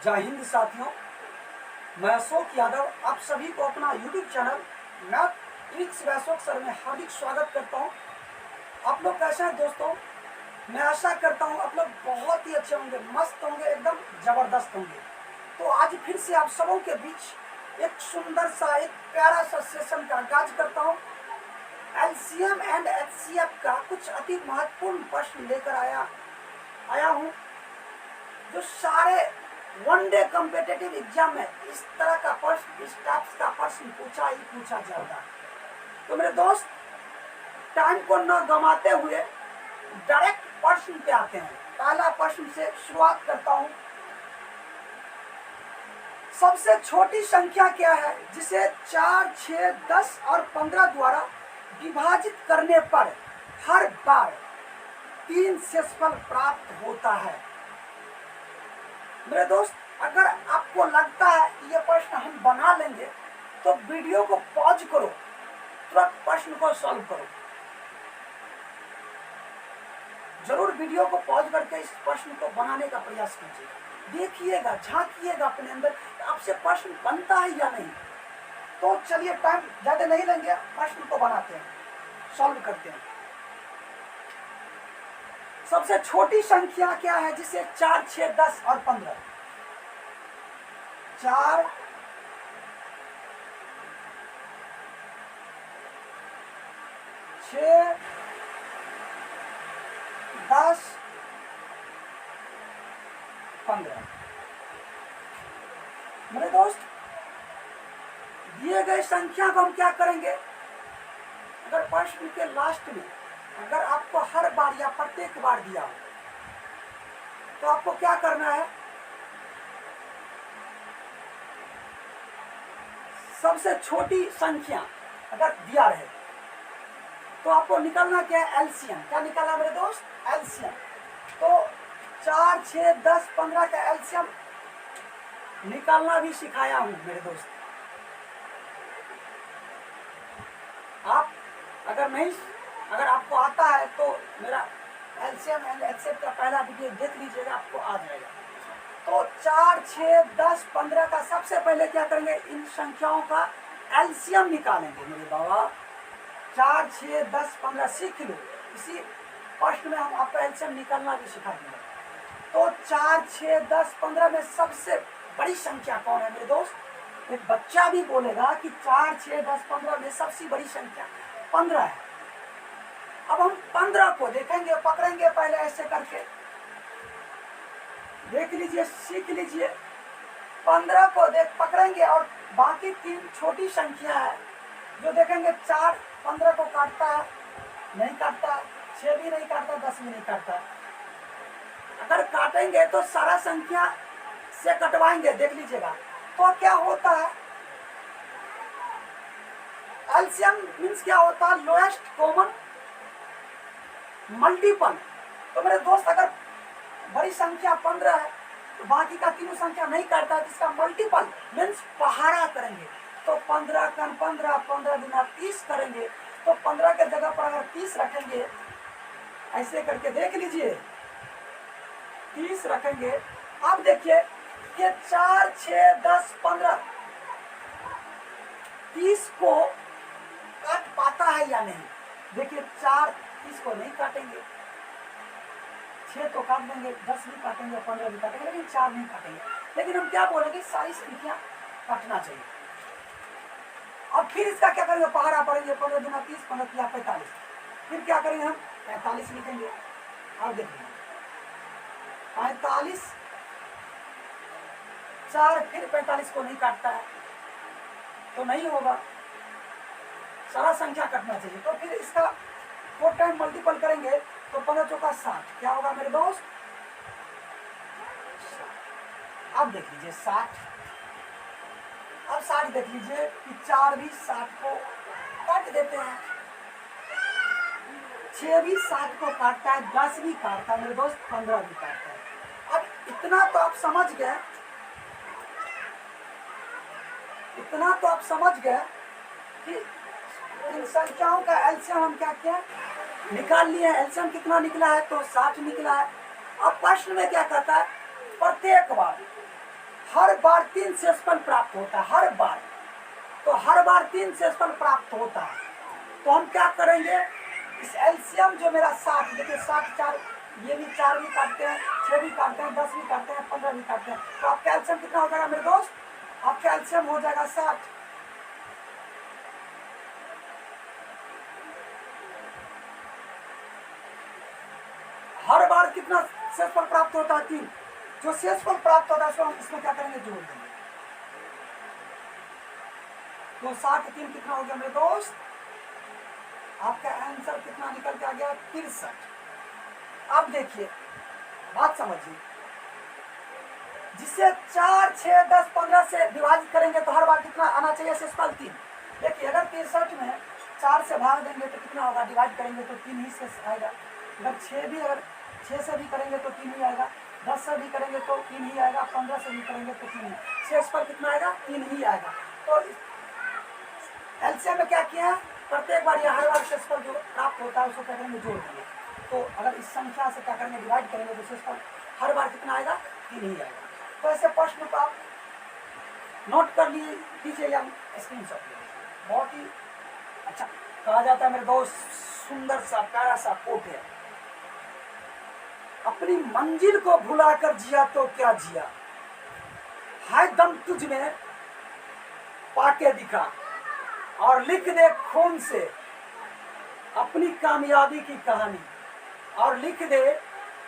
जय हिंद साथियों, मैं अशोक यादव आप सभी को अपना YouTube channel math tricks bye Ashok sir में हार्दिक स्वागत करता हूं। आप लोग कैसे हैं दोस्तों? मैं आशा करता हूं आप लोग बहुत ही अच्छे होंगे, मस्त होंगे, एकदम जबरदस्त होंगे। तो आज फिर से आप सबों के बीच एक सुंदर सा, एक प्यारा सा सेशन का आगाज करता हूँ। LCM एंड HCF का कुछ अति महत्वपूर्ण प्रश्न लेकर आया हूँ, जो सारे वनडे कॉम्पिटिटिव एग्जाम में इस तरह का प्रश्न, इस टाइप्स का प्रश्न पूछा जाता है। तो मेरे दोस्त, टाइम को न गंवाते हुए डायरेक्ट प्रश्न पे आते हैं। पहला प्रश्न से शुरुआत करता हूं। सबसे छोटी संख्या क्या है जिसे 4, 6, 10 और 15 द्वारा विभाजित करने पर हर बार 3 शेषफल प्राप्त होता है? मेरे दोस्त, अगर आपको लगता है ये प्रश्न हम बना लेंगे तो वीडियो को पॉज करो, तुरंत प्रश्न को सॉल्व करो। जरूर वीडियो को पॉज करके इस प्रश्न को बनाने का प्रयास कीजिएगा। देखिएगा, झांकिएगा अपने अंदर, आपसे प्रश्न बनता है या नहीं। तो चलिए, टाइम ज्यादा नहीं लेंगे, प्रश्न को बनाते हैं, सॉल्व करते हैं। सबसे छोटी संख्या क्या है जिसे 4, 6, 10 और 15? 4, 6, 10, 15। मेरे दोस्त, दिए गए संख्या को हम क्या करेंगे? अगर प्रश्न के लास्ट में अगर आपको हर बार या प्रत्येक बार दिया हो तो आपको क्या करना है? सबसे छोटी संख्या अगर दिया रहे तो आपको निकालना क्या है? एलसीएम। क्या निकालना मेरे दोस्त? एलसीएम। तो 4, 6, 10, 15 का एलसीएम निकालना भी सिखाया हूं मेरे दोस्त। आप अगर आपको आता है तो मेरा एलसीएम एंड एचसीएफ का पहला वीडियो देख लीजिएगा, आपको आ जाएगा। तो 4, 6, 10, 15 का सबसे पहले क्या करेंगे? इन संख्याओं का एलसीएम निकालेंगे मेरे बाबा। 4, 6, 10, 15 सीख लो, इसी प्रश्न में हम आपको एलसीएम निकालना भी सिखा देंगे। तो 4, 6, 10, 15 में सबसे बड़ी संख्या कौन है मेरे दोस्त? एक बच्चा भी बोलेगा कि 4, 6, 10, 15 में सबसे बड़ी संख्या 15 है। अब हम 15 को देखेंगे, पकड़ेंगे पहले ऐसे करके, देख लीजिए, सीख लीजिए। 15 को पकड़ेंगे और बाकी 3 छोटी संख्या है जो देखेंगे। 4 15 को काटता है? नहीं काटता। 6 भी नहीं काटता, 10 भी नहीं काटता। अगर काटेंगे तो सारा संख्या से कटवाएंगे, देख लीजिएगा। तो क्या होता है? एलसीएम मीन्स क्या होता है? Lowest common multiple. तो मेरे दोस्त, अगर बड़ी संख्या 15 है तो बाकी का तीनों संख्या नहीं काटता है, जिसका मल्टीपल मीन्स पहाड़ा करेंगे। तो 15 कन 15, 15 गुना 30 करेंगे। तो 15 के जगह पर अगर 30 रखेंगे, ऐसे करके देख लीजिए, 30 रखेंगे। अब देखिए कि 4, 6, 10, 15 30 को काट पाता है या नहीं? देखिए, 4 30 को नहीं काटेंगे, 6 तो काट देंगे, 10 भी काटेंगे, 15 भी काटेंगे, लेकिन 4 नहीं काटेंगे। लेकिन हम क्या बोलेंगे? सारी संख्या काटना चाहिए। अब फिर इसका क्या करेंगे? पहाड़ा पड़ेंगे। 15 गुना 30, 15 किया 45। फिर क्या करेंगे? हम 45 लिखेंगे। अब देखिए, 45, 4 फिर 45 को नहीं काटता है तो नहीं होगा, सारा संख्या कटना चाहिए। तो फिर इसका 4 टाइम मल्टीपल करेंगे तो 15 चौका 60। क्या होगा मेरे दोस्त? अब देख लीजिए 60। अब 60 देख लीजिए कि 4 भी 60 को काट देते हैं, 6 भी 60 को काटता है, 10 भी काटता है मेरे दोस्त, 15 भी काटता है। अब इतना तो आप समझ गए, कि इन संख्याओं का एलसीएम हम क्या निकाल लिए। एलसीएम कितना निकला है? तो 60 निकला है। अब प्रश्न में क्या कहता है? प्रत्येक बार हर बार 3 शेषफल प्राप्त होता है, हर बार। तो हर बार 3 शेषफल प्राप्त होता है। तो हम क्या करेंगे, इस एलसीएम जो मेरा 60, देखिए 60 4, ये भी 4 भी काटते हैं, 6 भी काटते हैं, 10 भी काटते हैं, 15 भी काटते हैं। तो आपका एलसीएम कितना हो जाएगा मेरे दोस्त, आपका एलसीएम हो जाएगा 60। हर बार कितना शेषफल प्राप्त होता है, 3। जो शेषफल प्राप्त होता है उसको हम इसमें क्या करेंगे, जोड़ देंगे। तो 60 3 कितना हो गया मेरे दोस्त, आपका आंसर कितना निकल के आ गया, 63। अब देखिए बात समझिए, जिसे 4 6 10 15 से विभाजित करेंगे तो हर बार कितना आना चाहिए, शेषफल 3। देखिए अगर 63 में 4 से भाग देंगे तो कितना होगा, डिवाइड करेंगे तो 3 ही शेष आएगा। अगर 6 से भी करेंगे तो 3 ही आएगा, 10 से भी करेंगे तो 3 ही आएगा, 15 से भी करेंगे तो 3 ही। शेषफल कितना आएगा, 3 ही आएगा। तो एलसीएम में क्या किया है, प्रत्येक बार या हर बार शेषफल जो प्राप्त होता है उसको क्या करेंगे, जोड़ देंगे। तो अगर इस संख्या से क्या करेंगे, डिवाइड करेंगे तो शेषफल हर बार कितना आएगा, 3 ही आएगा। तो ऐसे प्रश्न को आप नोट कर लीजिए या स्क्रीनशॉट लीजिए। बहुत ही अच्छा कहा जाता है मेरे दोस्त, सुंदर सा प्यारा सा कोट है, अपनी मंजिल को भुलाकर जिया तो क्या जिया, है दम तुझ में पाके दिखा, और लिख दे खून से अपनी कामयाबी की कहानी, और लिख दे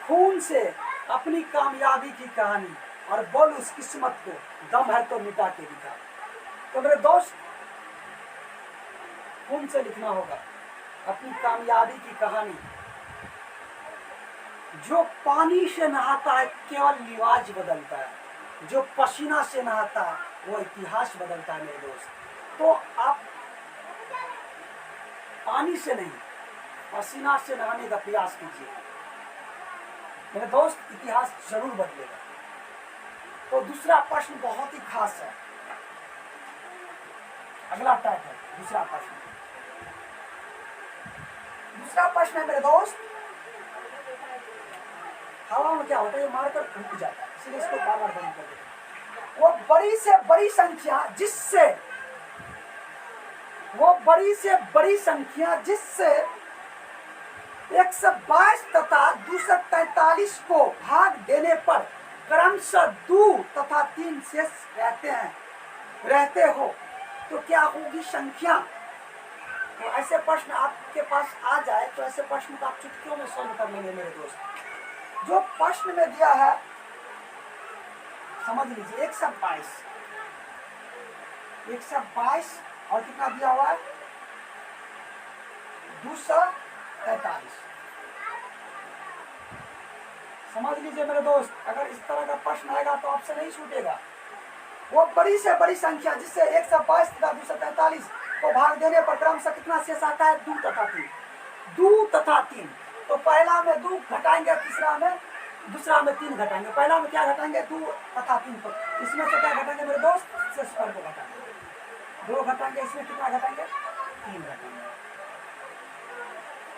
खून से अपनी कामयाबी की कहानी, और बोल उस किस्मत को दम है तो मिटा के दिखा। तो मेरे दोस्त खून से लिखना होगा अपनी कामयाबी की कहानी। जो पानी से नहाता है केवल लिवाज बदलता है, जो पसीना से नहाता है वो इतिहास बदलता है मेरे दोस्त। तो आप पानी से नहीं, पसीना से नहाने का प्रयास कीजिए मेरे दोस्त, इतिहास जरूर बदलेगा। तो दूसरा प्रश्न बहुत ही खास है, अगला टाइप है दूसरा प्रश्न। दूसरा प्रश्न है मेरे दोस्त, हवा में क्या होता है, ये मारकर रुक जाता है, इसलिए इसको बार बार बंद कर देते हैं। वो बड़ी से बड़ी संख्या जिससे 122 तथा 243 को भाग देने पर क्रमशः 2 तथा 3 शेष रहते हो तो क्या होगी संख्या। तो ऐसे प्रश्न आपके पास आ जाए तो ऐसे प्रश्न को आप चुटकियों में सॉल्व कर लेंगे मेरे दोस्त। जो प्रश्न में दिया है समझ लीजिए, 122 और कितना दिया हुआ है, 243। समझ लीजिए मेरे दोस्त, अगर इस तरह का प्रश्न आएगा तो आपसे नहीं छूटेगा। वो बड़ी से बड़ी संख्या जिससे 122 तथा 243 को भाग देने पर क्रमशः कितना शेष आता है, 2 तथा 3। 2 तथा 3, तो पहला में 2 घटाएंगे, दूसरा में 3 घटाएंगे। पहला में क्या घटाएंगे, 2 तथा 3 को, इसमें से क्या घटाएंगे मेरे दोस्त, शेषफल को घटाएंगे। 2 घटाएंगे, इसमें कितना घटाएंगे, 3 घटाएंगे।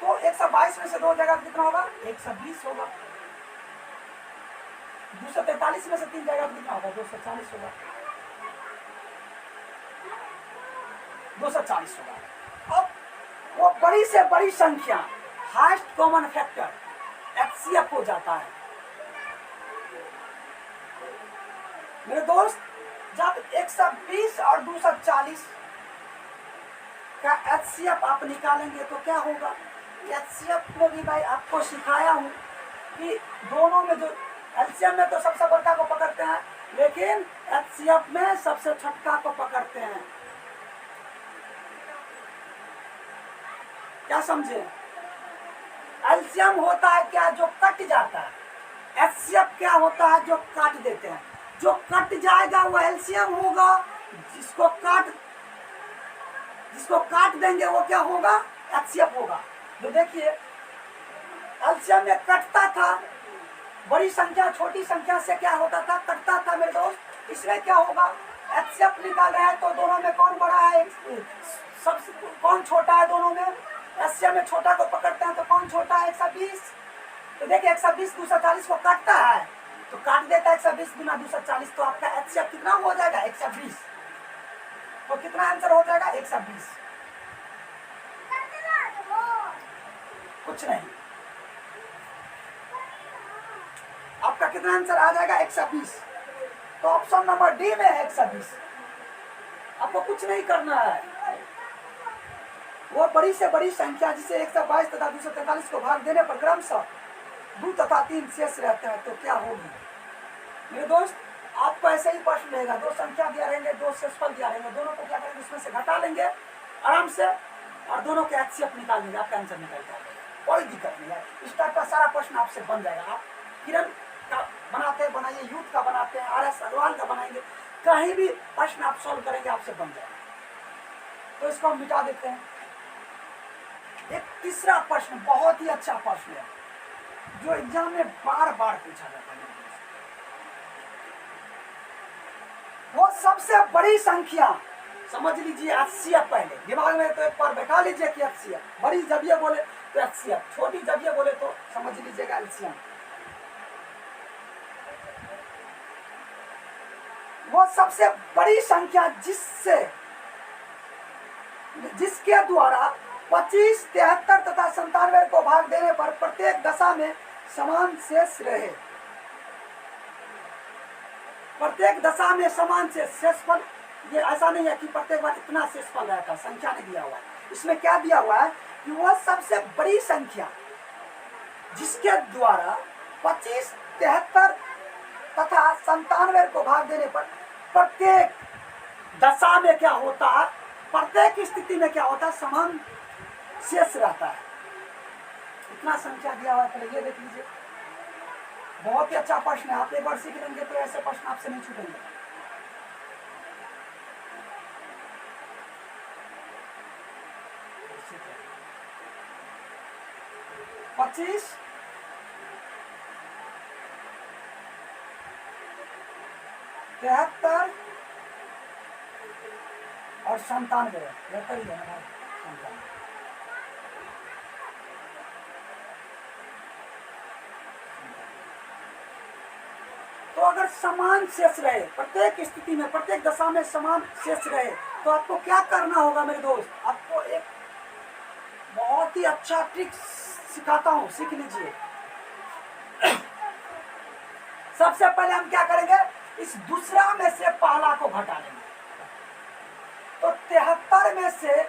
तो 122 में से 2 जगह कितना होगा, 120 होगा। 243 में से 3 जाएगा तो कितना होगा, 240 होगा। 240 होगा। अब वो बड़ी से बड़ी संख्या हाईएस्ट कॉमन फैक्टर एचसीएफ हो जाता है मेरे दोस्त। जब 120 और 240 का एचसीएफ आप निकालेंगे तो क्या होगा। एचसीएफ में भी भाई आपको सिखाया हूं कि दोनों में जो एलसीएम में तो सबसे बड़का को पकड़ते हैं, लेकिन एचसीएफ में सबसे छोटका को पकड़ते हैं। क्या समझे, एलसीएम होता है क्या, जो कट जाता है। एचसीएफ क्या होता है, जो काट देते हैं। जो कट जाएगा वो एलसीएम होगा, जिसको काट देंगे वो क्या होगा, एचसीएफ होगा। तो देखिए एलसीएम में कटता था, बड़ी संख्या छोटी संख्या से क्या होता था, कटता था मेरे दोस्त। इसमें क्या होगा, एचसीएफ निकाल रहे हैं तो दोनों में कौन बड़ा है, सबसे कौन छोटा है दोनों में। एचसीएफ में छोटा को पकड़ते हैं तो कौन छोटा है, 120। तो देखिए 120 240 को काटता है तो काट देता है 120 गुना 240, तो आपका HCF कितना हो जाएगा 120। तो कितना आंसर हो जाएगा 120, कुछ नहीं। आपका कितना आंसर आ जाएगा 120। तो ऑप्शन नंबर डी में है 120। आपको कुछ नहीं करना है, वो बड़ी से बड़ी संख्या जिसे 122 तथा 243 को भाग देने पर क्रमशः 2 तथा 3 शेष रहते हैं तो क्या होगी। मेरे दोस्त, आपको ऐसे ही प्रश्न रहेगा, 2 संख्या दिया रहेंगे, 2 शेषफल दिया रहेंगे, दोनों को क्या करेंगे उसमें से घटा लेंगे आराम से और दोनों के HCF निकाल लेंगे, आपका आंसर निकल जाएगा, कोई दिक्कत नहीं है। इस टाइप का सारा प्रश्न आपसे बन जाएगा। आप किरण का बनाते हैं बनाइए, यूथ का बनाते हैं, RS अग्रवाल का बनाएंगे, कहीं भी प्रश्न आप सॉल्व करेंगे आपसे बन जाएगा। तो इसको हम मिटा देते हैं। एक तीसरा प्रश्न बहुत ही अच्छा प्रश्न है जो एग्जाम में बार बार पूछा जाता है। वो सबसे बड़ी संख्या समझ लीजिए HCF, पहले दिमाग में तो एक बार बैठा लीजिए कि HCF बड़ी जब ये बोले तो HCF, छोटी जब ये बोले तो समझ लीजिएगा LCM। वो सबसे बड़ी संख्या जिसके द्वारा 25, 73 तथा 97 को भाग देने पर प्रत्येक दशा में समान शेष रहे। प्रत्येक दशा में समान शेषफल, ये ऐसा नहीं है कि प्रत्येक बार इतना शेषफल रहता, संख्या नहीं दिया हुआ है। इसमें क्या दिया हुआ है कि वह सबसे बड़ी संख्या जिसके द्वारा 25, 73 तथा 97 को भाग देने पर प्रत्येक दशा में क्या होता है, प्रत्येक स्थिति में क्या होता है, समान शेष रहता है। इतना संख्या दिया हुआ है, पहले ये देख लीजिए। बहुत ही अच्छा प्रश्न है, आप एक बार सीख लेंगे तो ऐसे प्रश्न आपसे नहीं छूटेंगे। पच्चीस, 73 और 97, बेहतर ही है ना। तो अगर समान शेष रहे, प्रत्येक स्थिति में, प्रत्येक दशा में समान शेष रहे, तो आपको क्या करना होगा मेरे दोस्त। आपको एक बहुत ही अच्छा ट्रिक सिखाता हूं, सीख लीजिए। सबसे पहले हम क्या करेंगे, इस दूसरा में से पहला को घटा लेंगे। तो 73 में से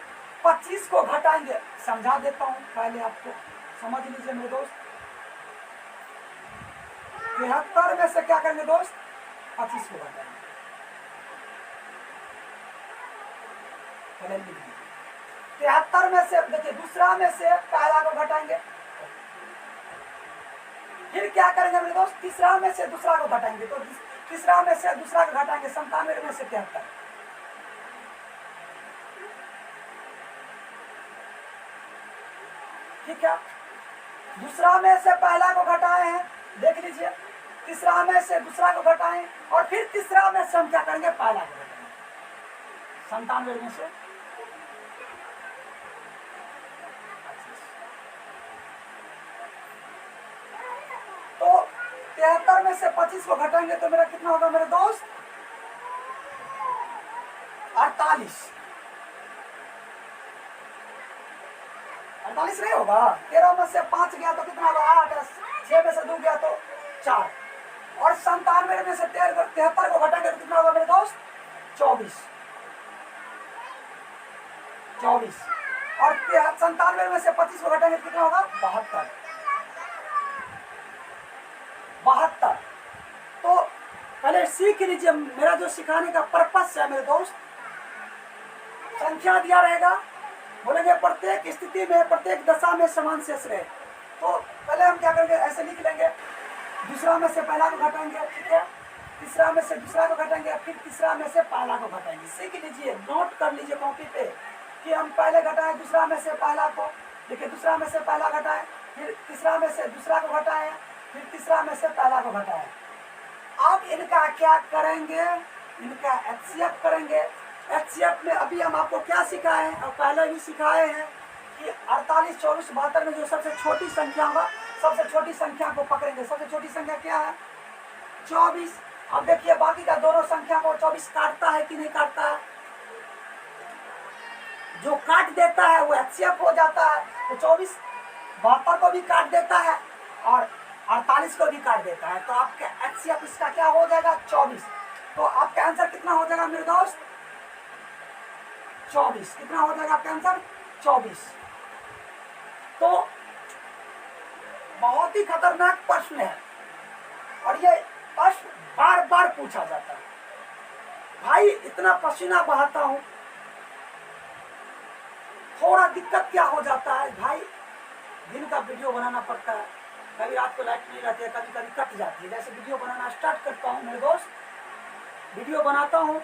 25 को घटाएंगे। समझा देता हूं, पहले आपको समझ लीजिए मेरे दोस्त। 73 में से क्या करेंगे दोस्त, 25 को घटाएंगे। पहले लिख लीजिए। 73 में से देखिए, दूसरा में से पहला को घटाएंगे। फिर क्या करेंगे मेरे दोस्त, तीसरा में से दूसरा को घटाएंगे। तो तीसरा में से दूसरा को घटाएंगे, 97 में से 73। ठीक है, दूसरा में से पहला को घटाए हैं, देख लीजिए। तीसरा में से दूसरा को घटाएं और फिर तीसरा में से हम क्या करेंगे, पहला को घटाएंगे। 97 में से 25। तो 73 में से 25 को घटाएंगे तो मेरा कितना होगा मेरे दोस्त, 48। 48 नहीं होगा। 13 में से 5 गया तो कितना होगा, 8। 6 में से 2 गया तो 4। और 97 में से 73 को घटाएंगे तो कितना होगा मेरे दोस्त, 24। और 97 में से 25 को घटाएंगे तो कितना होगा, 72। तो पहले सीख लीजिए, मेरा जो सिखाने का पर्पस है मेरे दोस्त, संख्या दिया रहेगा, बोलेंगे प्रत्येक स्थिति में, प्रत्येक दशा में समान शेष रहे। तो पहले हम क्या करेंगे, ऐसे लिख लेंगे। दूसरा में से पहला को घटाएंगे, ठीक है। तीसरा में से दूसरा को घटाएंगे, फिर तीसरा में से पहला को घटाएंगे। सीख लीजिए, नोट कर लीजिए कॉपी पे कि हम पहले घटाएं दूसरा में से पहला को, देखिए दूसरा में से पहला घटाएं, फिर तीसरा में से दूसरा को घटाएं, फिर तीसरा में से पहला को घटाएं। अब इनका क्या करेंगे, इनका HCF करेंगे। HCF में अभी हम आपको क्या सिखाए हैं और पहले भी सिखाए हैं कि 48, 24, 72 में जो सबसे छोटी संख्या होगा, सबसे छोटी संख्या को पकड़ेंगे। सबसे छोटी संख्या क्या है, 24। अब देखिए बाकी का दोनों संख्या को 24 काटता है कि नहीं काटता है। जो काट देता है वो HCF हो जाता है। तो 24 72 को भी काट देता है और 48 को भी काट देता है। तो आपका HCF इसका क्या हो जाएगा? 24। तो आपका आंसर कितना हो जाएगा मेरे दोस्त? 24। कितना हो जाएगा आपका आंसर? 24। तो बहुत ही खतरनाक प्रश्न है और ये प्रश्न बार बार पूछा जाता है। भाई इतना पसीना बहाता हूं, थोड़ा दिक्कत क्या हो जाता है भाई, दिन का वीडियो बनाना पड़ता है, कभी रात को लाइट नहीं रहती है, कभी कभी कट जाती है। जैसे वीडियो बनाना स्टार्ट करता हूँ मेरे दोस्त, वीडियो बनाता हूँ,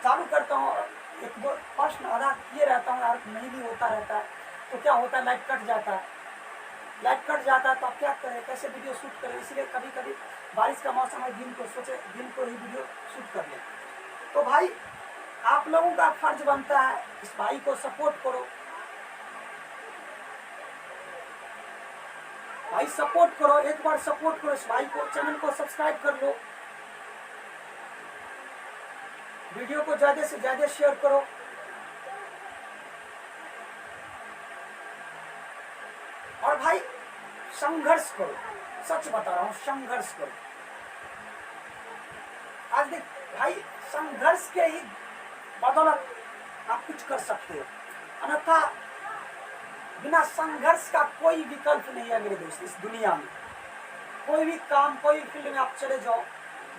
चालू करता हूँ, एक दो प्रश्न आधा किए रहता हूँ यार, नहीं भी होता रहता है, तो क्या होता है लाइट कट जाता है। लाइट कट जाता है तो आप क्या करें, कैसे वीडियो शूट करें। इसलिए कभी कभी बारिश का मौसम है, दिन को सोचे दिन को ही वीडियो शूट कर लें। तो भाई आप लोगों का फर्ज बनता है इस भाई को सपोर्ट करो, भाई सपोर्ट करो, एक बार सपोर्ट करो इस भाई को, चैनल को सब्सक्राइब कर लो, वीडियो को ज्यादा से ज्यादा शेयर करो। और भाई संघर्ष करो, सच बता रहा हूं, संघर्ष करो। आज देख भाई, संघर्ष के ही बदौलत आप कुछ कर सकते हो, अन्यथा बिना संघर्ष का कोई विकल्प नहीं है मेरे दोस्त। इस दुनिया में कोई भी काम, कोई भी फील्ड में आप चले जाओ,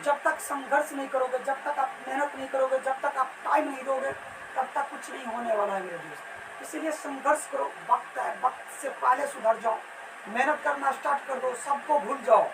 जब तक संघर्ष नहीं करोगे, जब तक आप मेहनत नहीं करोगे, जब तक आप टाइम नहीं दोगे, तब तक कुछ नहीं होने वाला है मेरे दोस्त। इसीलिए संघर्ष करो, वक्त है, वक्त से पहले सुधर जाओ, मेहनत करना स्टार्ट कर दो, सबको भूल जाओ।